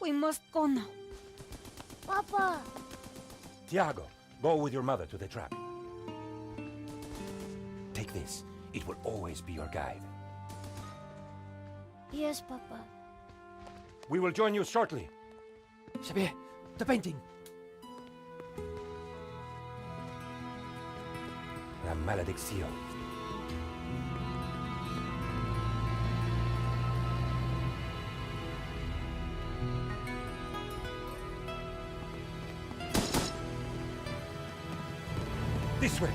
We must go now. Papa! Tiago, go with your mother to the trap. Take this. It will always be your guide. Yes, Papa. We will join you shortly. Xavier, the painting. La maledicción. This way.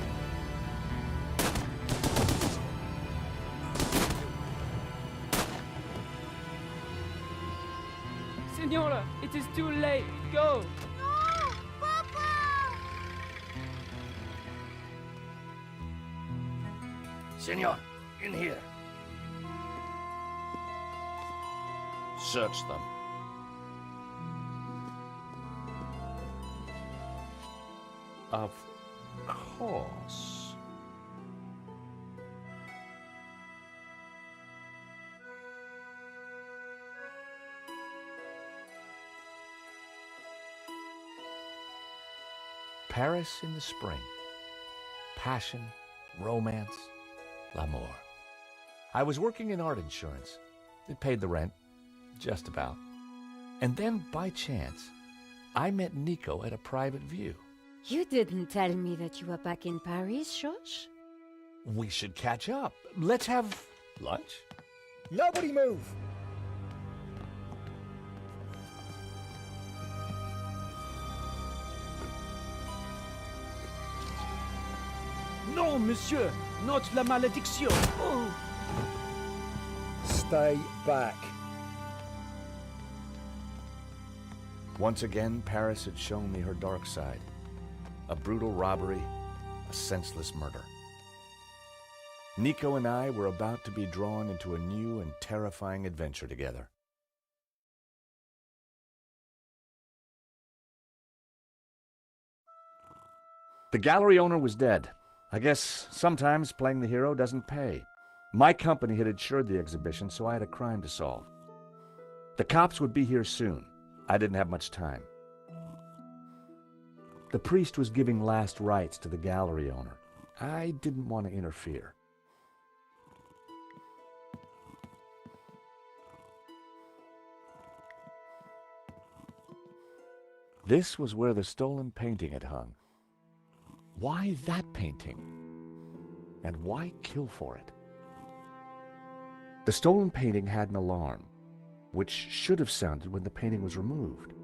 Senora, it is too late. Go! No! Papa! Senor, in here. Search them. Of course. Paris in the spring. Passion, romance, l'amour. I was working in art insurance. It paid the rent, just about. And then, by chance, I met Nico at a private view. You didn't tell me that you were back in Paris, George? We should catch up. Let's have lunch. Nobody move! Non, monsieur! Not la malédiction! Oh. Stay back. Once again, Paris had shown me her dark side. A brutal robbery, a senseless murder. Nico and I were about to be drawn into a new and terrifying adventure together. The gallery owner was dead. I guess sometimes playing the hero doesn't pay. My company had insured the exhibition, so I had a crime to solve. The cops would be here soon. I didn't have much time. The priest was giving last rites to the gallery owner. I didn't want to interfere. This was where the stolen painting had hung. Why that painting? And why kill for it? The stolen painting had an alarm, which should have sounded when the painting was removed.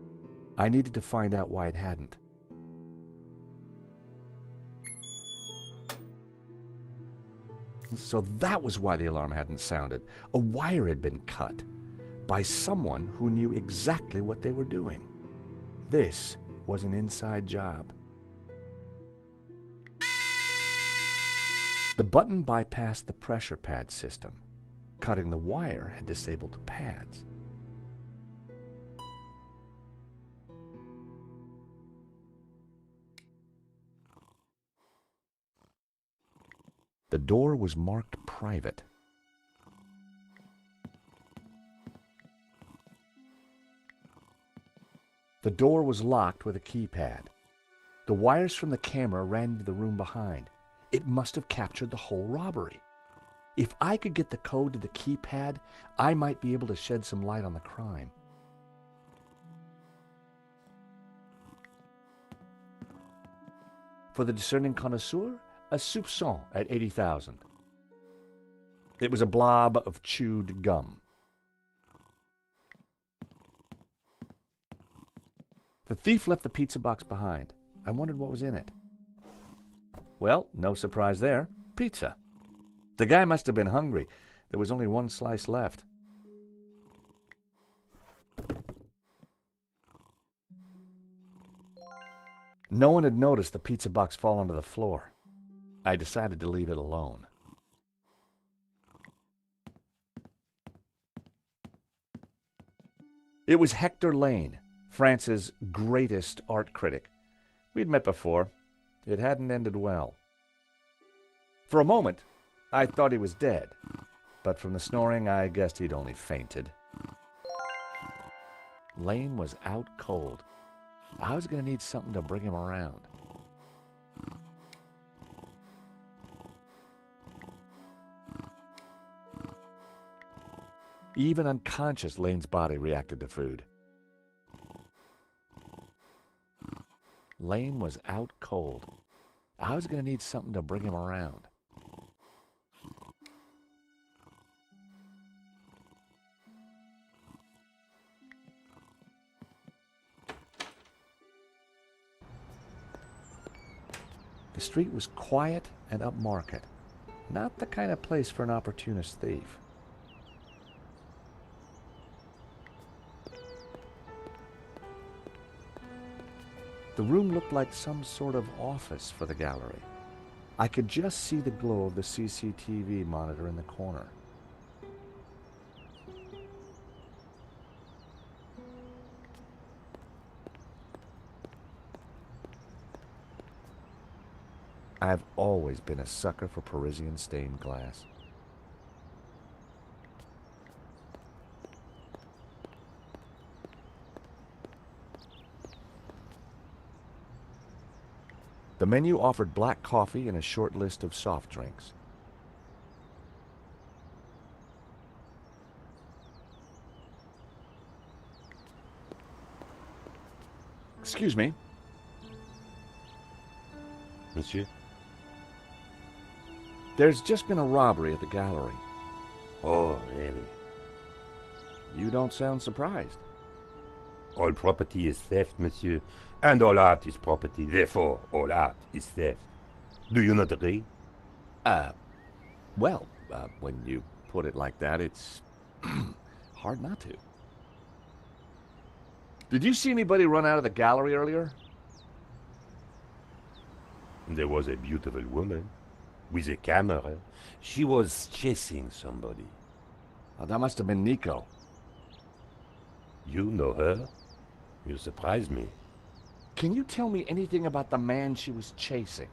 I needed to find out why it hadn't. So that was why the alarm hadn't sounded. A wire had been cut by someone who knew exactly what they were doing. This was an inside job. The button bypassed the pressure pad system. Cutting the wire had disabled the pads. The door was marked private. The door was locked with a keypad. The wires from the camera ran into the room behind. It must have captured the whole robbery. If I could get the code to the keypad, I might be able to shed some light on the crime. For the discerning connoisseur, a soupçon at 80,000. It was a blob of chewed gum. The thief left the pizza box behind. I wondered what was in it. Well, no surprise there. Pizza. The guy must have been hungry. There was only one slice left. No one had noticed the pizza box fall onto the floor. I decided to leave it alone. It was Hector Lane, France's greatest art critic. We'd met before. It hadn't ended well. For a moment, I thought he was dead, but from the snoring, I guessed he'd only fainted. Lane was out cold. I was going to need something to bring him around. Even unconscious, Lane's body reacted to food. Lane was out cold. I was going to need something to bring him around. The street was quiet and upmarket. Not the kind of place for an opportunist thief. The room looked like some sort of office for the gallery. I could just see the glow of the CCTV monitor in the corner. I've always been a sucker for Parisian stained glass. The menu offered black coffee and a short list of soft drinks. Excuse me. Monsieur? There's just been a robbery at the gallery. Oh, really? You don't sound surprised. All property is theft, monsieur. And all art is property. Therefore, all art is theft. Do you not agree? Well, when you put it like that, it's hard not to. Did you see anybody run out of the gallery earlier? There was a beautiful woman with a camera. She was chasing somebody. Oh, that must have been Nico. You know her? You surprise me. Can you tell me anything about the man she was chasing?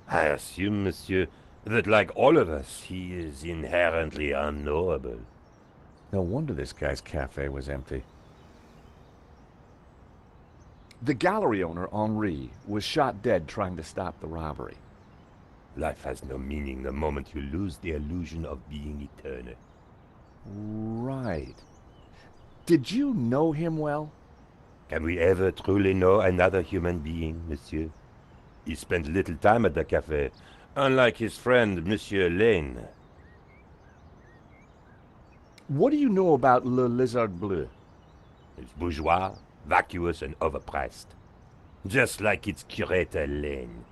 I assume, monsieur, that like all of us, he is inherently unknowable. No wonder this guy's cafe was empty. The gallery owner, Henri, was shot dead trying to stop the robbery. Life has no meaning the moment you lose the illusion of being eternal. Right. Did you know him well? Can we ever truly know another human being, monsieur? He spent little time at the cafe, unlike his friend, Monsieur Lane. What do you know about Le Lizard Bleu? It's bourgeois, vacuous, and overpriced. Just like its curator, Lane.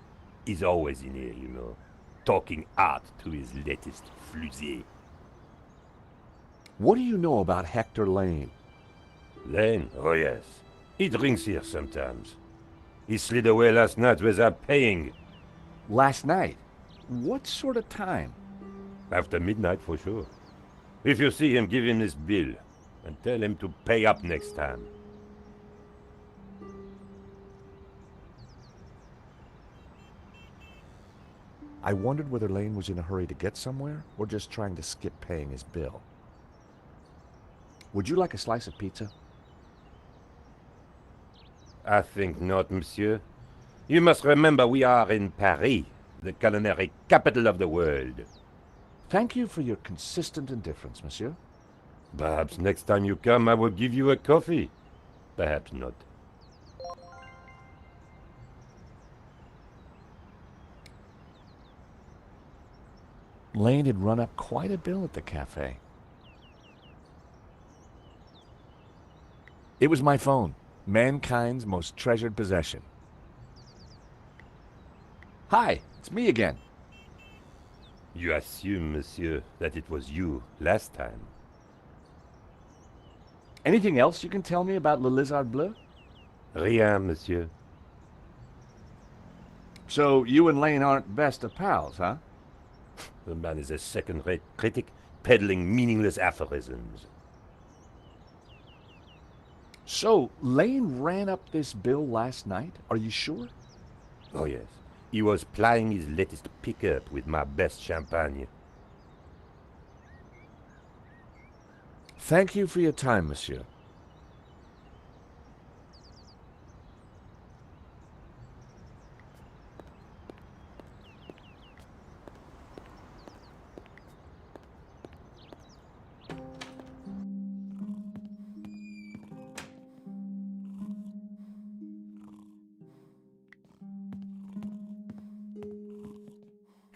He's always in here, you know, talking art to his latest flusée. What do you know about Hector Lane? Lane? Oh, yes. He drinks here sometimes. He slid away last night without paying. Last night? What sort of time? After midnight, for sure. If you see him, give him this bill, and tell him to pay up next time. I wondered whether Lane was in a hurry to get somewhere, or just trying to skip paying his bill. Would you like a slice of pizza? I think not, monsieur. You must remember we are in Paris, the culinary capital of the world. Thank you for your consistent indifference, monsieur. Perhaps next time you come, I will give you a coffee. Perhaps not. Lane had run up quite a bill at the cafe. It was my phone, mankind's most treasured possession. Hi, it's me again. You assume, monsieur, that it was you last time. Anything else you can tell me about Le Lizard Bleu? Rien, monsieur. So you and Lane aren't best of pals, huh? The man is a second-rate critic, peddling meaningless aphorisms. So Lane ran up this bill last night? Are you sure? Oh, yes. He was plying his latest pickup with my best champagne. Thank you for your time, monsieur.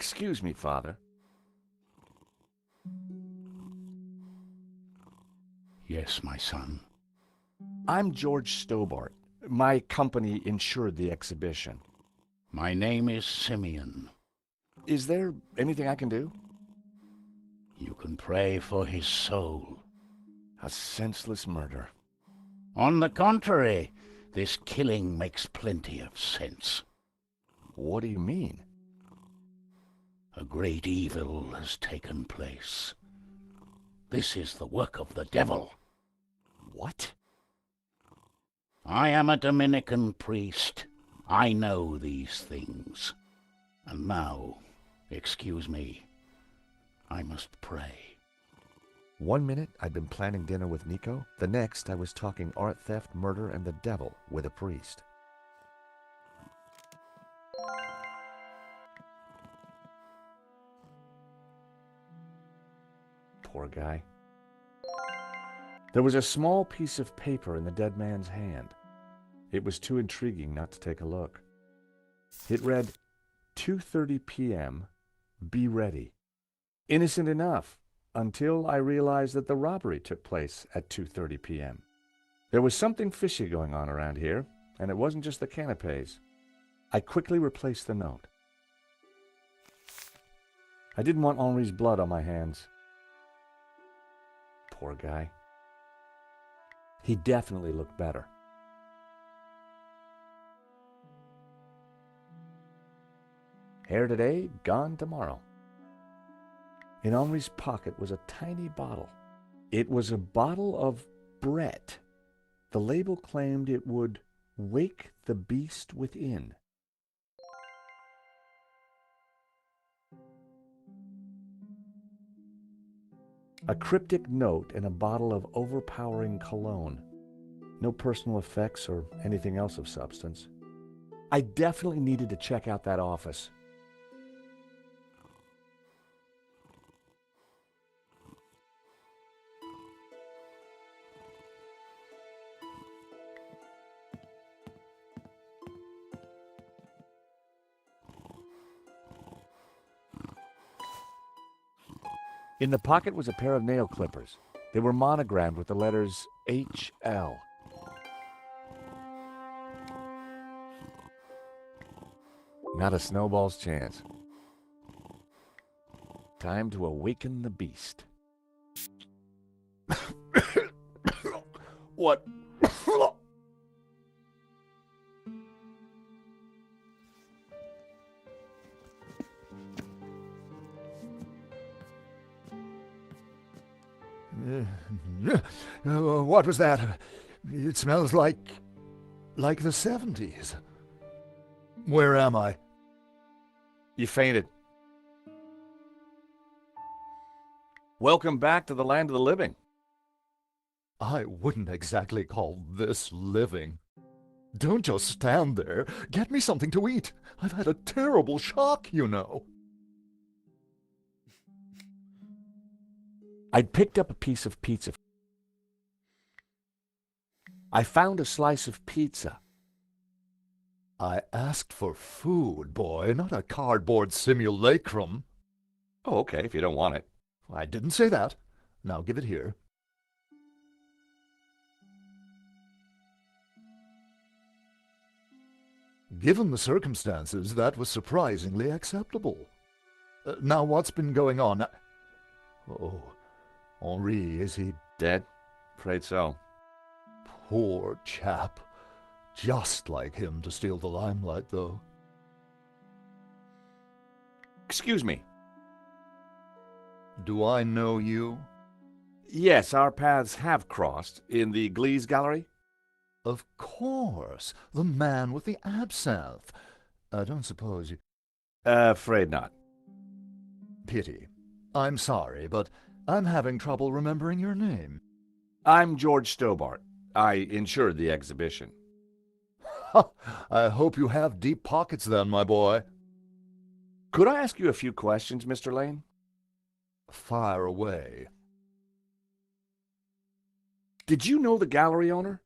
Excuse me, Father. Yes, my son. I'm George Stobart. My company insured the exhibition. My name is Simeon. Is there anything I can do? You can pray for his soul. A senseless murder. On the contrary, this killing makes plenty of sense. What do you mean? A great evil has taken place. This is the work of the devil. What? I am a Dominican priest. I know these things. And now, excuse me, I must pray. 1 minute, I'd been planning dinner with Nico. The next, I was talking art theft, murder, and the devil with a priest. Poor guy. There was a small piece of paper in the dead man's hand. It was too intriguing not to take a look. It read, 2:30 p.m., be ready. Innocent enough, until I realized that the robbery took place at 2:30 p.m. There was something fishy going on around here, and it wasn't just the canapes. I quickly replaced the note. I didn't want Henri's blood on my hands. Poor guy. He definitely looked better. Hair today, gone tomorrow. In Henri's pocket was a tiny bottle. It was a bottle of Brett. The label claimed it would wake the beast within. A cryptic note and a bottle of overpowering cologne. No personal effects or anything else of substance. I definitely needed to check out that office. In the pocket was a pair of nail clippers. They were monogrammed with the letters HL. Not a snowball's chance. Time to awaken the beast. What? What was that? It smells like the 70s. Where am I? You fainted. Welcome back to the land of the living. I wouldn't exactly call this living. Don't just stand there. Get me something to eat. I've had a terrible shock, you know. I'd picked up a piece of pizza. I found a slice of pizza. I asked for food, boy, not a cardboard simulacrum. Oh, okay, if you don't want it. I didn't say that. Now give it here. Given the circumstances, that was surprisingly acceptable. Now, what's been going on? Oh, Henri, is he Dead? Afraid so. poor chap? Just like him to steal the limelight, though. Excuse me. Do I know you? Yes, our paths have crossed in the Glees Gallery. Of course, the man with the absinthe. I don't suppose you... Afraid not. Pity. I'm sorry, but I'm having trouble remembering your name. I'm George Stobart. I insured the exhibition. I hope you have deep pockets then, my boy. Could I ask you a few questions, Mr. Lane? Fire away. Did you know the gallery owner?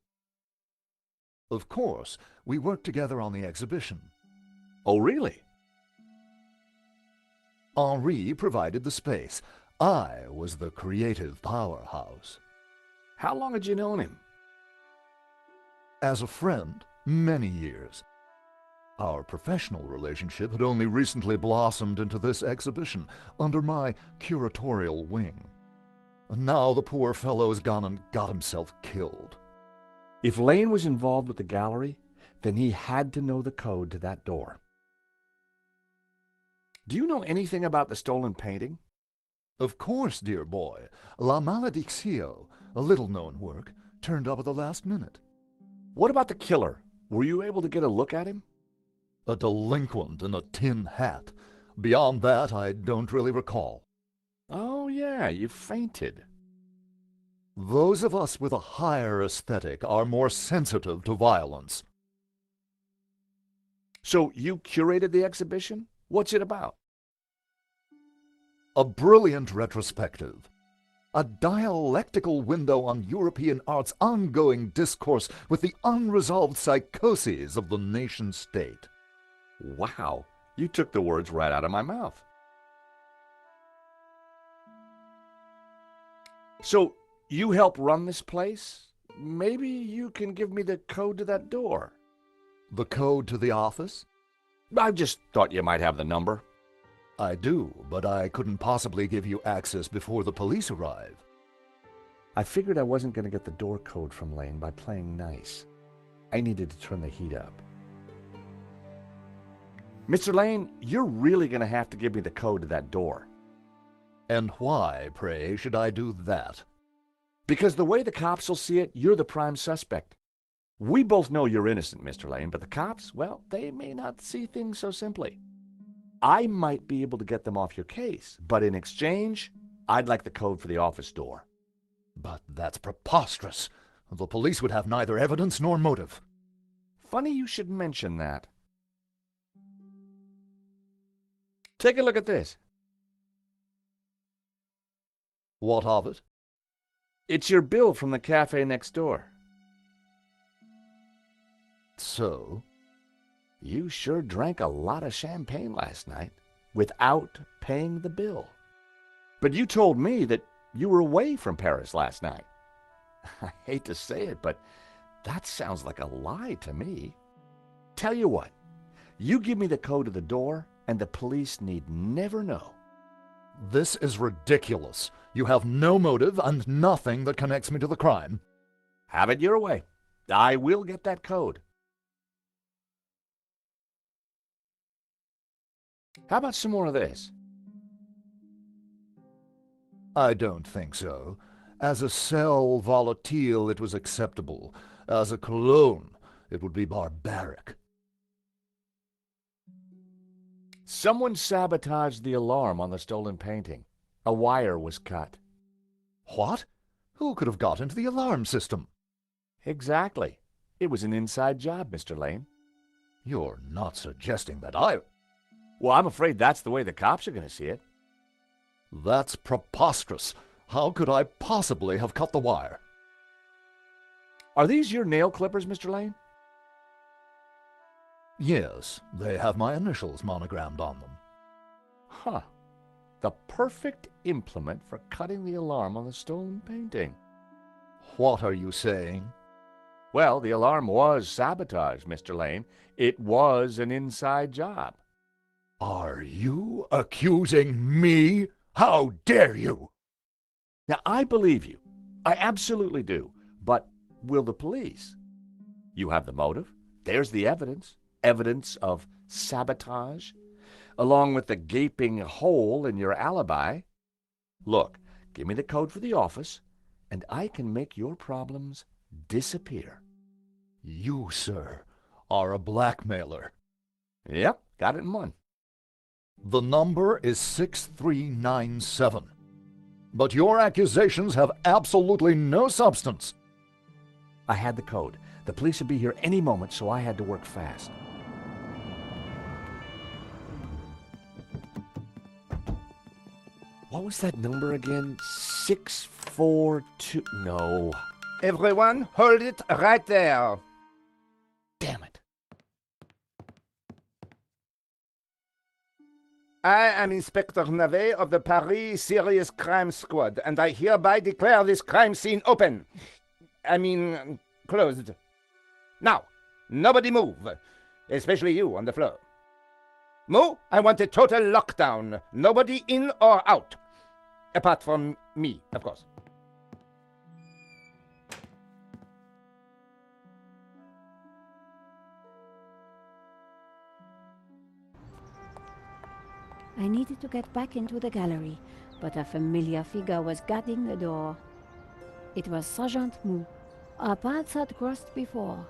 Of course, we worked together on the exhibition. Oh, really? Henri provided the space. I was the creative powerhouse. How long had you known him? As a friend, many years. Our professional relationship had only recently blossomed into this exhibition, under my curatorial wing. And now the poor fellow's gone and got himself killed. If Lane was involved with the gallery, then he had to know the code to that door. Do you know anything about the stolen painting? Of course, dear boy. La Maledictio, a little-known work, turned up at the last minute. What about the killer? Were you able to get a look at him? A delinquent in a tin hat. Beyond that, I don't really recall. Oh, yeah, you fainted. Those of us with a higher aesthetic are more sensitive to violence. So you curated the exhibition? What's it about? A brilliant retrospective. A dialectical window on European art's ongoing discourse with the unresolved psychoses of the nation-state. Wow, you took the words right out of my mouth. So, you help run this place? Maybe you can give me the code to that door. The code to the office? I just thought you might have the number. I do, but I couldn't possibly give you access before the police arrive. I figured I wasn't going to get the door code from Lane by playing nice. I needed to turn the heat up. Mr. Lane, you're really going to have to give me the code to that door. And why, pray, should I do that? Because the way the cops will see it, you're the prime suspect. We both know you're innocent, Mr. Lane, but the cops, well, they may not see things so simply. I might be able to get them off your case, but in exchange, I'd like the code for the office door. But that's preposterous. The police would have neither evidence nor motive. Funny you should mention that. Take a look at this. What of it? It's your bill from the cafe next door. So? You sure drank a lot of champagne last night without paying the bill. But you told me that you were away from Paris last night. I hate to say it, but that sounds like a lie to me. Tell you what, you give me the code to the door, and the police need never know. This is ridiculous. You have no motive and nothing that connects me to the crime. Have it your way. I will get that code. How about some more of this? I don't think so. As a sel volatile, it was acceptable. As a cologne, it would be barbaric. Someone sabotaged the alarm on the stolen painting. A wire was cut. What? Who could have got into the alarm system? Exactly. It was an inside job, Mr. Lane. You're not suggesting that I... Well, I'm afraid that's the way the cops are going to see it. That's preposterous. How could I possibly have cut the wire? Are these your nail clippers, Mr. Lane? Yes, they have my initials monogrammed on them. Huh. The perfect implement for cutting the alarm on the stolen painting. What are you saying? Well, the alarm was sabotaged, Mr. Lane. It was an inside job. Are you accusing me? How dare you? Now, I believe you. I absolutely do. But will the police? You have the motive. There's the evidence. Evidence of sabotage, along with the gaping hole in your alibi. Look, give me the code for the office, and I can make your problems disappear. You, sir, are a blackmailer. Yep, got it in one. The number is 6397. But your accusations have absolutely no substance. I had the code. The police would be here any moment, so I had to work fast. What was that number again? 642... No. Everyone, hold it right there. Damn it. I am Inspector Navet of the Paris Serious Crime Squad, and I hereby declare this crime scene open. Closed. Now, nobody move, especially you on the floor. Moo, I want a total lockdown. Nobody in or out. Apart from me, of course. I needed to get back into the gallery, but a familiar figure was guarding the door. It was Sergeant Moo. Our paths had crossed before.